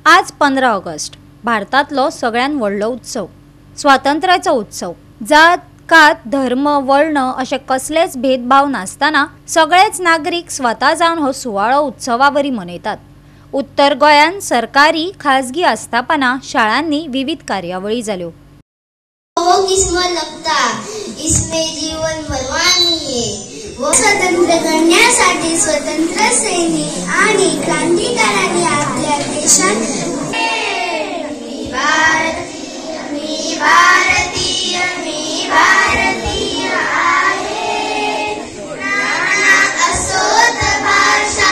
आज 15 ऑगस्ट भारतातलो सगळ्यात व्हडलो उत्सव, स्वातंत्र्याचो उत्सव। जात कात धर्म वर्ण अशे कसलेच भेदभाव नासतना सगळेच नागरिक स्वता जावन हो सुवाळो उत्सवावरी मनयतात। उत्तर गोंयान सरकारी खाजगी आस्थापना शाळांनी विविध कार्यावळी जाल्यो। वो किस्मत लगता इसमें जीवन बलवानी है। वो स्वतंत्र करण्यासाठी स्वतंत्र सैनिक आणि क्रांतिकारांनी आपल्या देशात भारतीय आहे। नाना असोत भाषा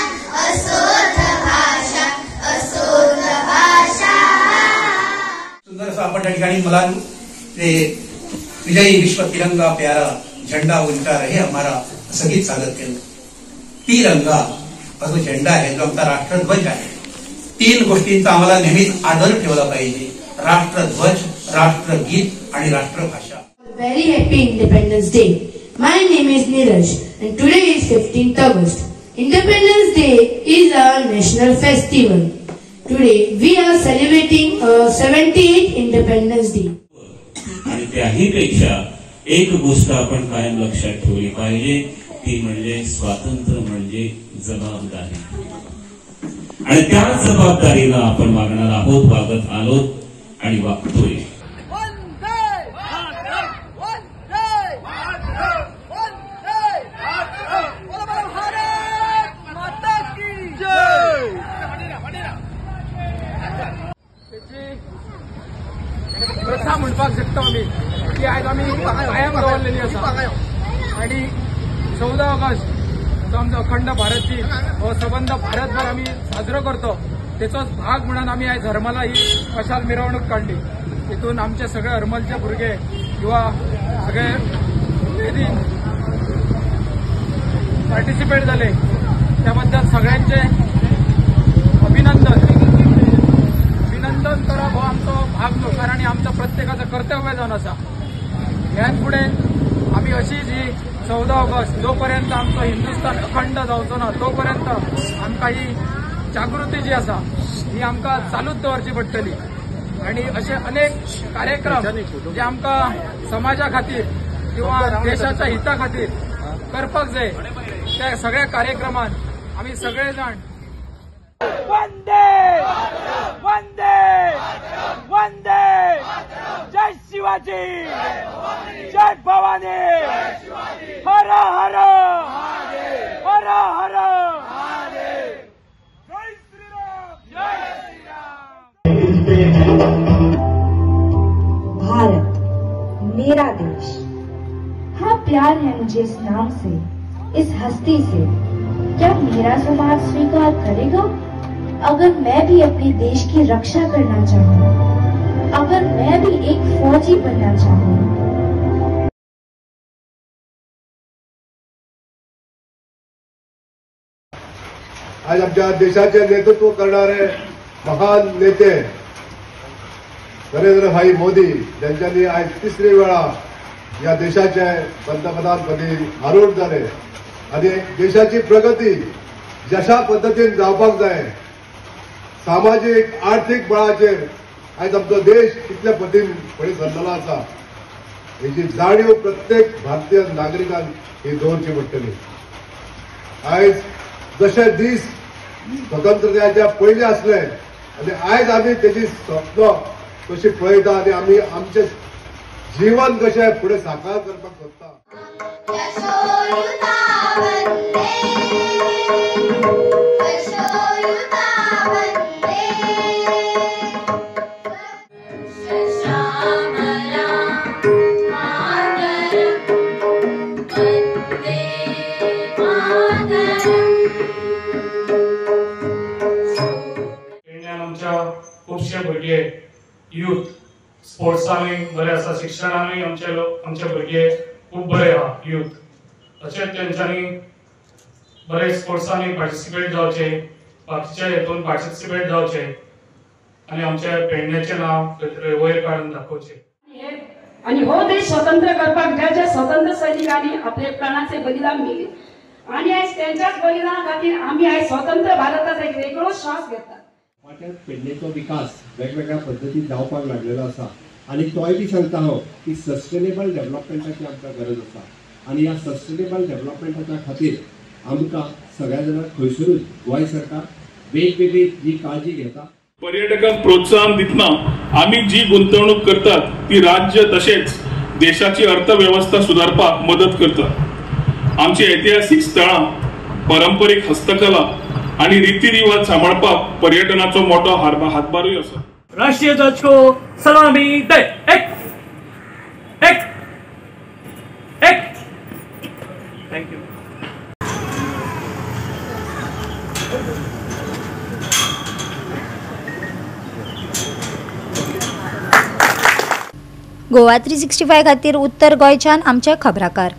सुंदर सा आपण त्या ठिकाणी मला ते विजयी विश्व तिरंगा प्यारा झंडा उंचा रहे हमारा असं गीत सादर केलं। तिरंगा जो झेंडा आहे, जो आमचा राष्ट्रध्वज आहे, तीन गोष्टींचा आम्हाला नेहमीच आदर ठेवला पाहिजे। राष्ट्रध्वज, राष्ट्रगीत आणि राष्ट्रभाषा। Very happy Independence Day. My name is Neeraj and today is 15th August. Independence Day is our national festival. Today we are celebrating 78th Independence Day. आणि त्याही पेक्षा एक गोष्ट आपण कायम लक्षात ठेवली पाहिजे, ती म्हणजे स्वातंत्र्य म्हणजे जबाबदारी। आणि त्या जबाबदारीला आपण वागणार आहोत, वागत आलोत आणि वागतोय। प्रथा म्हणपाक शकता आम्ही की आज आम्ही कायम दवरलेली आसा। आणि 14 ऑगस्ट जो आमचो अखंड भारतची हो सबंद भारतभर आम्ही साजरो करतो, तेचोच भाग म्हणून आम्ही आज हरमला ही मशाल मिरवणूक काढली। तितून आमचे सगळे हरमलचे भुरगे किंवा सगळे उमेदीन पार्टिसिपेट झाले, त्याबद्दल सगळ्यांचे अभिनंदन करप हो आमचो भाग न्हू, कारण आमचं प्रत्येकाचं कर्तव्य जावन आसा। ह्यान पुढे आम्ही अशीच ही 14 ऑगस्ट जोपर्यंत आमचो हिंदुस्तान अखंड जावचो ना तोपर्यंत आमकां ही जागृती जी आसा ही आमकां चालूच दवरची पडटली। आणि असे अनेक कार्यक्रम जे आमकां समाजा खातीर किंवा देशाच्या हिता खातीर करपाक जाय, त्या सगळ्या कार्यक्रमान आम्ही सगळे जाण वंदे वंदे वंदे, जय शिवाजी, जय भवानी, हर हर हर हर, जय श्रीराम, जय श्रीराम। भारत मेरा देश, हाँ प्यार है मुझे इस नाम से, इस हस्ती से। क्या मेरा समाज स्वीकार करेगा अगर मैं भी अपने देश की रक्षा करना चाहूँ, अगर मैं भी एक फौजी बनना चाहूँ? आज आमच्या देशाचे नेतृत्व करणारे महान नेते नरेंद्र भाई मोदी यांच्यानी आज तिसरी वेळा या देशाचे पंतप्रधानपदी आरूढ झाले। आणि देशाची प्रगती जशा पद्धतीने जावपाक जाय, सामाजिक आर्थिक बळाचेर आज आमचो देश कितल्या पद्धतीन फुडें सरलेलो आसा हेची जाणीव प्रत्येक भारतीय नागरिकांक ही दवरची पडटली। आयज जशे दीस स्वतंत्रतेच्या पयलीं आसले आनी आयज आमी तेची स्वप्न कशी पळयता आनी आमी आमचें जीवन कशें फुडें साकार करपाक सोदता। खुबशे भुरगे यूथ स्पोर्ट्सांनी बरे आसा, शिक्षणानूय आमचे भुरगे खूब बरे आहा यूथ। तशेंच तेंच्यांनी बरे स्पोर्ट्सांनी पार्टिसिपेट जावचे, बाकीच्या हेतून पार्टिसिपेट जावचे आणि आमच्या पेडण्याचें नांव वयर काडून दाखोवचें। आणि हो देश स्वतंत्र करपाक ज्या स्वतंत्र सैनिकांनी आपले प्राणाचे बलिदान दिले आणि आज त्यांच्याच बलिदाना खातीर आम्ही आज स्वतंत्र भारताचा एक वेगळो श्वास घेतात। वाट्यात पेडणेचो विकास वेगवेगळ्या पद्दतीन जावपाक लागलेलो आसा आनी तोय बी सांगता हांव की सस्टेनेबल डेव्हलपमेंटाची आमकां गरज आसा आनी ह्या सस्टेनेबल डेव्हलपमेंटाच्या खातीर आमकां सगळ्या जाणांक खंयसरूच गोंय सरकार वेगवेगळी जी काळजी घेता. पर्यटकांक प्रोत्साहन दितना आमी जी गुंतवणूक करतात ती राज्य तशेंच देशाची अर्थव्यवस्था सुदारपाक मदत करता. आमची ऐतिहासीक स्थळां, पारंपरीक हस्तकला आणि रीतिरिवाज सांबाळपाक पर्यटनाचो मोठो हातभारूय आसा. राष्ट्रीय ध्वज को सलामी दे. एक एक एक. Thank you. गोवा 365 खातीर उत्तर गोंयच्यान आमचे खबराकार.